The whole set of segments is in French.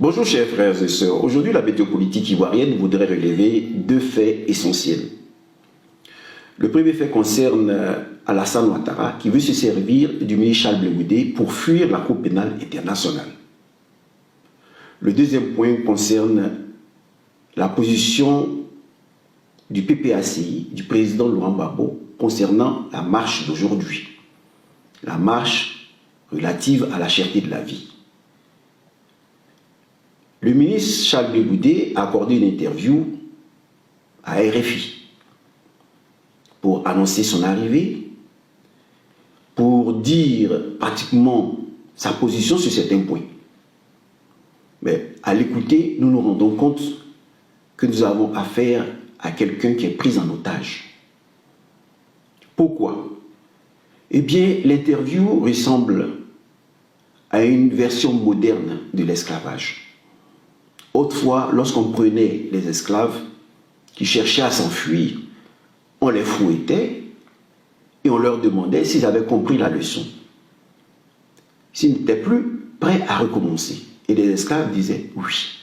Bonjour chers frères et sœurs, aujourd'hui la météopolitique ivoirienne voudrait relever deux faits essentiels. Le premier fait concerne Alassane Ouattara qui veut se servir du ministre Charles Blé Goudé pour fuir la Cour pénale internationale. Le deuxième point concerne la position du PPACI, du président Laurent Gbagbo, concernant la marche d'aujourd'hui, la marche relative à la cherté de la vie. Le ministre Charles Blé Goudé a accordé une interview à RFI pour annoncer son arrivée, pour dire pratiquement sa position sur certains points. Mais à l'écouter, nous nous rendons compte que nous avons affaire à quelqu'un qui est pris en otage. Pourquoi? Eh bien, l'interview ressemble à une version moderne de l'esclavage. Autrefois, lorsqu'on prenait les esclaves qui cherchaient à s'enfuir, on les fouettait et on leur demandait s'ils avaient compris la leçon. S'ils n'étaient plus prêts à recommencer. Et les esclaves disaient oui.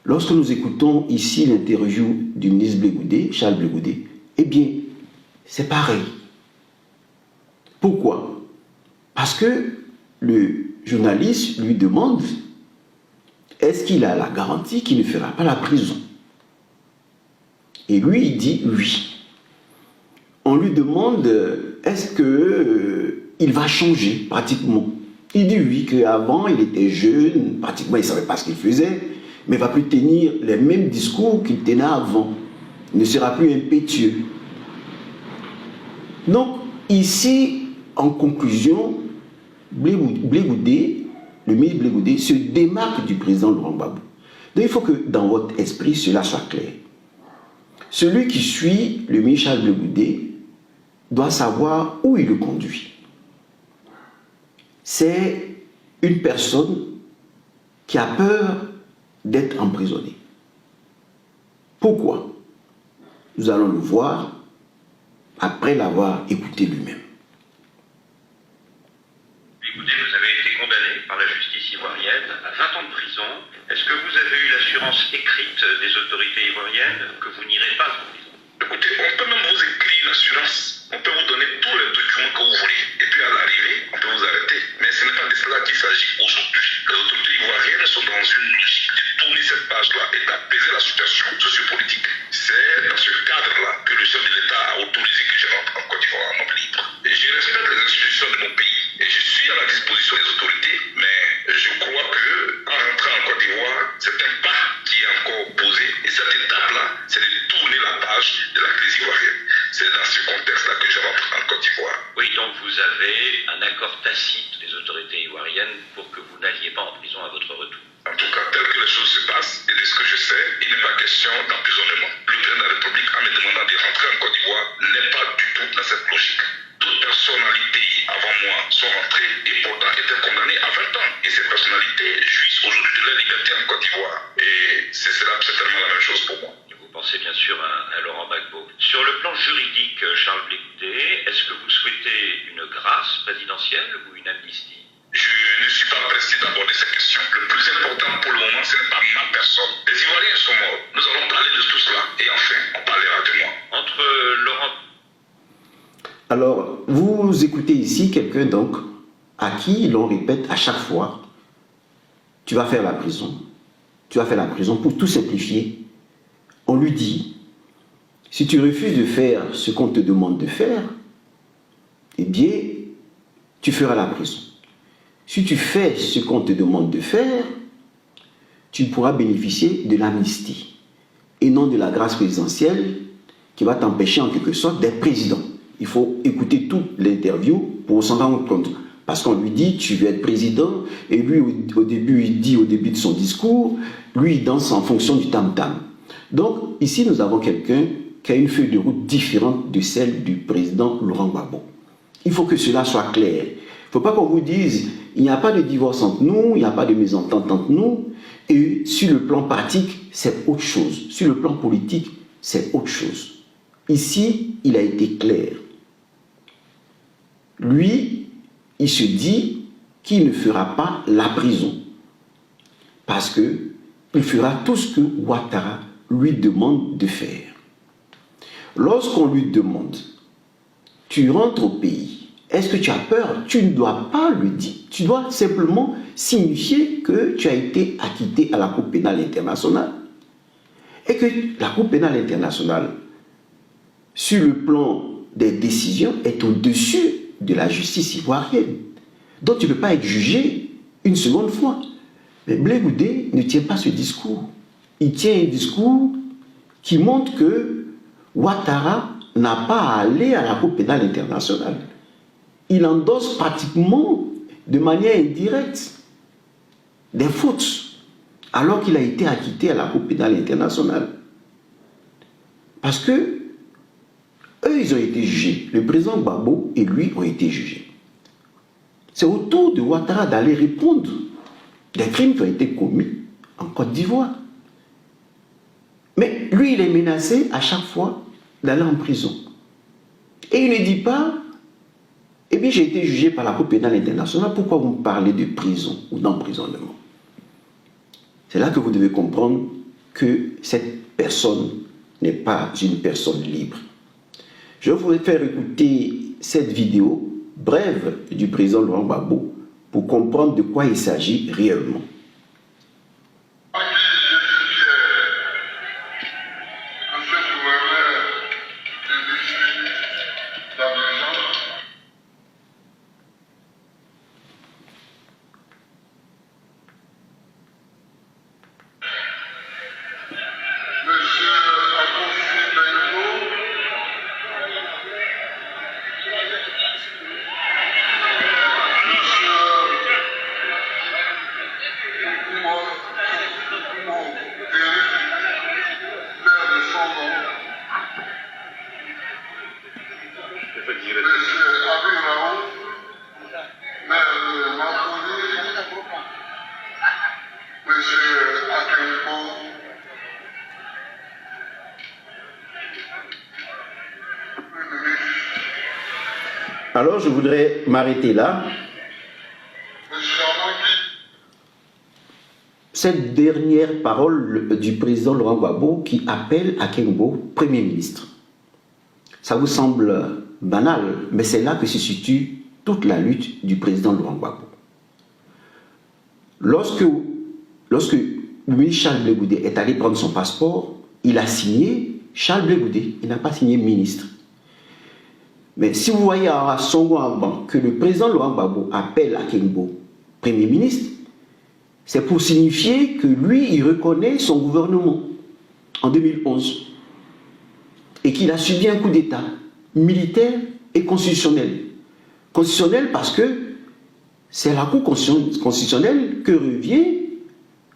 Lorsque nous écoutons ici l'interview du ministre Blé Goudé, Charles Blé Goudé, eh bien, c'est pareil. Pourquoi? Parce que le journaliste lui demande est-ce qu'il a la garantie qu'il ne fera pas la prison? Et lui, il dit oui. On lui demande est-ce qu'il va changer pratiquement? Il dit oui, qu'avant il était jeune, pratiquement il ne savait pas ce qu'il faisait, mais il ne va plus tenir les mêmes discours qu'il tenait avant. Il ne sera plus impétueux. Donc, ici, en conclusion, Blé Goudé, le ministre Blé Goudé, se démarque du président Laurent Gbagbo. Donc, il faut que dans votre esprit, cela soit clair. Celui qui suit le ministre Charles Blé Goudé doit savoir où il le conduit. C'est une personne qui a peur d'être emprisonnée. Pourquoi? Nous allons le voir après l'avoir écouté lui-même. Écoutez, vous avez été condamné par la justice ivoirienne à 20 ans de prison. Est-ce que vous avez eu l'assurance écrite des autorités ivoiriennes que vous n'irez pas en prison? Écoutez, on peut même vous écrire l'assurance. On peut vous donner tous les documents que vous voulez. Et puis à l'arrivée, on peut vous arrêter. Mais ce n'est pas de cela qu'il s'agit aujourd'hui. Les autorités ivoiriennes sont dans une logique de tourner cette page-là et d'apaiser la situation sociopolitique. C'est dans ce cadre-là que le chef de l'État a autorisé que je rentre en Côte d'Ivoire en homme libre. Et je respecte les institutions de mon pays. Et je suis à la disposition des autorités. Mais je crois qu'en rentrant en Côte d'Ivoire, c'est un pas qui est encore posé. Et cette étape-là, c'est de tourner la page de la crise ivoirienne. C'est dans ce contexte-là que je rentre en Côte d'Ivoire. Oui, donc vous avez un accord tacite des autorités ivoiriennes pour que vous n'alliez pas en prison à votre retour. En tout cas, tel que les choses se passent, et de ce que je sais, il n'est pas question d'emprisonnement. Le président de la République, en me demandant de rentrer en Côte d'Ivoire, n'est pas du tout dans cette logique. D'autres personnalités avant moi sont rentrées et pourtant étaient condamnées à 20 ans. Et ces personnalités jouissent aujourd'hui de leur liberté en Côte d'Ivoire. Et c'est certainement la même chose pour moi. Vous pensez bien sûr à Laurent Gbagbo. Sur le plan juridique, Charles Blé Goudé, est-ce que vous souhaitez une grâce présidentielle ou une amnistie? Je ne suis pas pressé d'aborder cette question. Le plus important pour le moment, ce n'est pas ma personne. Les Ivoiriens sont morts. Nous allons parler de tout cela. Et enfin, on parlera de moi. Entre Laurent... Alors, vous écoutez ici quelqu'un donc à qui l'on répète à chaque fois tu vas faire la prison. Tu vas faire la prison pour tout simplifier. On lui dit si tu refuses de faire ce qu'on te demande de faire, eh bien, tu feras la prison. Si tu fais ce qu'on te demande de faire, tu pourras bénéficier de l'amnistie et non de la grâce présidentielle qui va t'empêcher en quelque sorte d'être président. Il faut écouter toute l'interview pour s'en rendre compte. Parce qu'on lui dit, tu veux être président, et lui, au début, il dit au début de son discours, lui, il danse en fonction du tam-tam. Donc, ici, nous avons quelqu'un qui a une feuille de route différente de celle du président Laurent Gbagbo. Il faut que cela soit clair. Il ne faut pas qu'on vous dise, il n'y a pas de divorce entre nous, il n'y a pas de mésentente entre nous, et sur le plan pratique, c'est autre chose. Sur le plan politique, c'est autre chose. Ici, il a été clair. Lui, il se dit qu'il ne fera pas la prison. parce qu'il fera tout ce que Ouattara lui demande de faire. Lorsqu'on lui demande, tu rentres au pays, est-ce que tu as peur? Tu ne dois pas le dire. Tu dois simplement signifier que tu as été acquitté à la Cour pénale internationale et que la Cour pénale internationale, sur le plan des décisions, est au-dessus de la justice ivoirienne. Donc tu ne peux pas être jugé une seconde fois. Mais Blé Goudé ne tient pas ce discours. Il tient un discours qui montre que Ouattara n'a pas à aller à la Cour pénale internationale. Il endosse pratiquement de manière indirecte des fautes, alors qu'il a été acquitté à la Cour pénale internationale. Parce que eux, ils ont été jugés. Le président Gbagbo et lui ont été jugés. C'est au tour de Ouattara d'aller répondre des crimes qui ont été commis en Côte d'Ivoire. Mais lui, il est menacé à chaque fois d'aller en prison. Et il ne dit pas, eh bien j'ai été jugé par la Cour pénale internationale, pourquoi vous me parlez de prison ou d'emprisonnement? C'est là que vous devez comprendre que cette personne n'est pas une personne libre. Je vais vous faire écouter cette vidéo brève du président Laurent Gbagbo pour comprendre de quoi il s'agit réellement. Alors je voudrais m'arrêter là. Cette dernière parole du président Laurent Gbagbo qui appelle Akeungbo Premier ministre. Ça vous semble banal, mais c'est là que se situe toute la lutte du président Laurent Gbagbo. Lorsque Louis Charles Blé Goudé est allé prendre son passeport, il a signé Charles Blé Goudé, il n'a pas signé ministre. Mais si vous voyez à Songo Amban que le président Laurent Gbagbo appelle Akeungbo Premier ministre, c'est pour signifier que lui, il reconnaît son gouvernement en 2011 et qu'il a subi un coup d'État militaire et constitutionnel. Constitutionnel parce que c'est à la Cour constitutionnelle que revient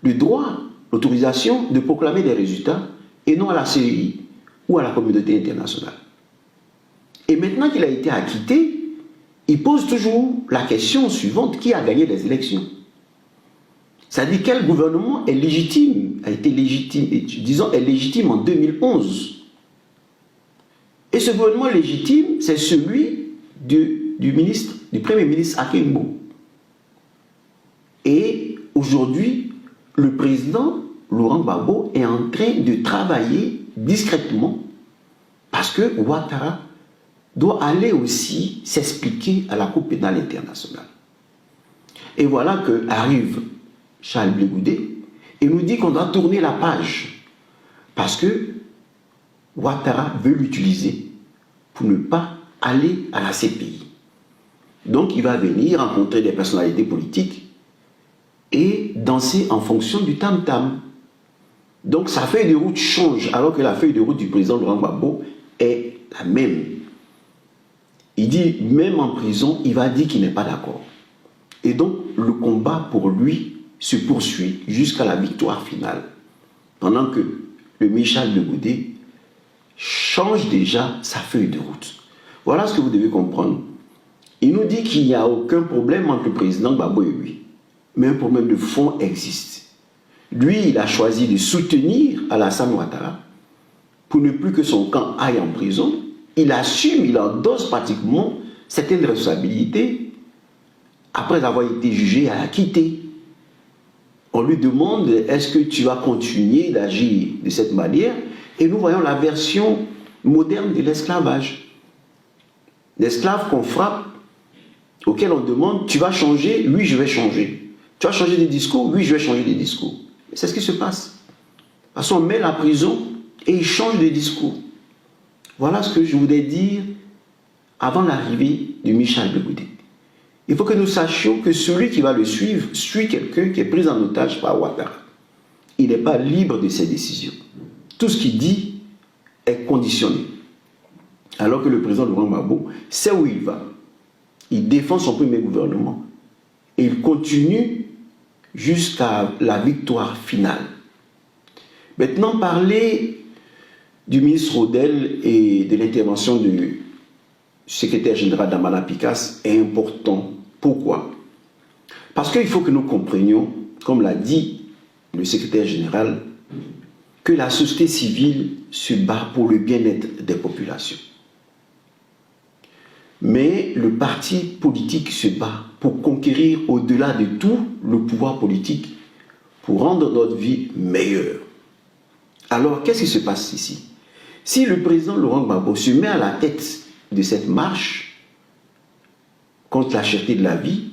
le droit, l'autorisation de proclamer des résultats et non à la CEI ou à la communauté internationale. Et maintenant qu'il a été acquitté, il pose toujours la question suivante: qui a gagné les élections? C'est-à-dire quel gouvernement est légitime, a été légitime, disons, est légitime en 2011. Et ce gouvernement légitime, c'est celui du Premier ministre Akeungbo. Et aujourd'hui, le président Laurent Gbagbo est en train de travailler discrètement parce que Ouattara doit aller aussi s'expliquer à la Cour pénale internationale. Et voilà que arrive Charles Blé Goudé et nous dit qu'on doit tourner la page parce que Ouattara veut l'utiliser pour ne pas aller à la CPI. Donc il va venir rencontrer des personnalités politiques et danser en fonction du tam-tam. Donc sa feuille de route change alors que la feuille de route du président Laurent Gbagbo est la même. Il dit, même en prison, il va dire qu'il n'est pas d'accord. Et donc, le combat pour lui se poursuit jusqu'à la victoire finale. Pendant que le Michel de Goudé change déjà sa feuille de route. Voilà ce que vous devez comprendre. Il nous dit qu'il n'y a aucun problème entre le président Gbagbo et lui. Mais un problème de fond existe. Lui, il a choisi de soutenir Alassane Ouattara pour ne plus que son camp aille en prison. Il assume, il endosse pratiquement certaines responsabilités après avoir été jugé et acquitté. On lui demande, est-ce que tu vas continuer d'agir de cette manière? Et nous voyons la version moderne de l'esclavage. L'esclave qu'on frappe, auquel on demande, tu vas changer? Oui, je vais changer. Tu vas changer des discours? Oui, je vais changer des discours. C'est ce qui se passe. Parce qu'on met la prison et il change de discours. Voilà ce que je voulais dire avant l'arrivée de Michel Begoudé. Il faut que nous sachions que celui qui va le suivre suit quelqu'un qui est pris en otage par Ouattara. Il n'est pas libre de ses décisions. Tout ce qu'il dit est conditionné. Alors que le président Laurent Gbagbo sait où il va. Il défend son premier gouvernement. Et il continue jusqu'à la victoire finale. Maintenant, parler du ministre Rodel et de l'intervention du secrétaire général d'Amana Picas est important. Pourquoi? Parce qu'il faut que nous comprenions, comme l'a dit le secrétaire général, que la société civile se bat pour le bien-être des populations. Mais le parti politique se bat pour conquérir au-delà de tout le pouvoir politique, pour rendre notre vie meilleure. Alors, qu'est-ce qui se passe ici? Si le président Laurent Gbagbo se met à la tête de cette marche contre la cherté de la vie,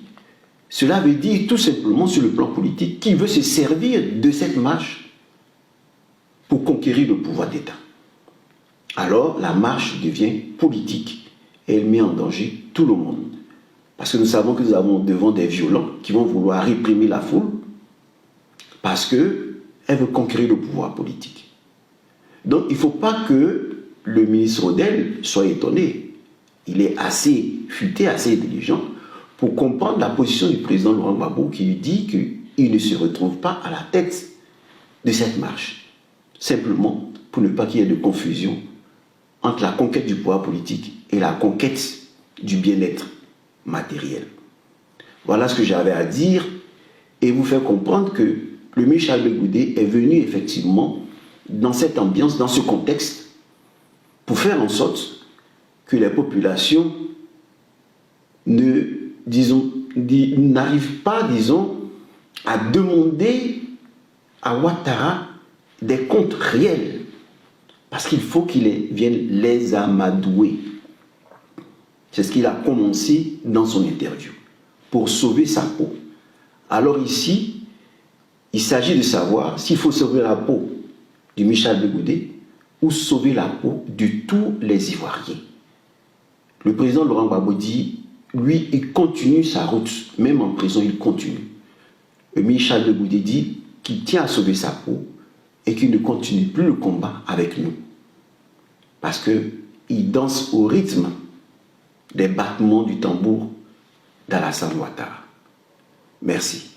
cela veut dire tout simplement sur le plan politique qu'il veut se servir de cette marche pour conquérir le pouvoir d'État. Alors la marche devient politique et elle met en danger tout le monde. Parce que nous savons que nous avons devant des violents qui vont vouloir réprimer la foule parce qu'elle veut conquérir le pouvoir politique. Donc il ne faut pas que le ministre Rodel soit étonné. Il est assez futé, assez intelligent pour comprendre la position du président Laurent Gbagbo qui lui dit qu'il ne se retrouve pas à la tête de cette marche. Simplement pour ne pas qu'il y ait de confusion entre la conquête du pouvoir politique et la conquête du bien-être matériel. Voilà ce que j'avais à dire et vous faire comprendre que le Michel Begoudé est venu effectivement dans cette ambiance, dans ce contexte, pour faire en sorte que les populations n'arrivent pas, à demander à Ouattara des comptes réels. Parce qu'il faut qu'il vienne les amadouer. C'est ce qu'il a commencé dans son interview, pour sauver sa peau. Alors ici, il s'agit de savoir s'il faut sauver la peau du Michel Begoudé ou sauver la peau de tous les Ivoiriens. Le président Laurent Gbagbo dit, lui, il continue sa route, même en prison, il continue. Le Michel Begoudé dit qu'il tient à sauver sa peau et qu'il ne continue plus le combat avec nous. Parce qu'il danse au rythme des battements du tambour d'Alassane Ouattara. Merci.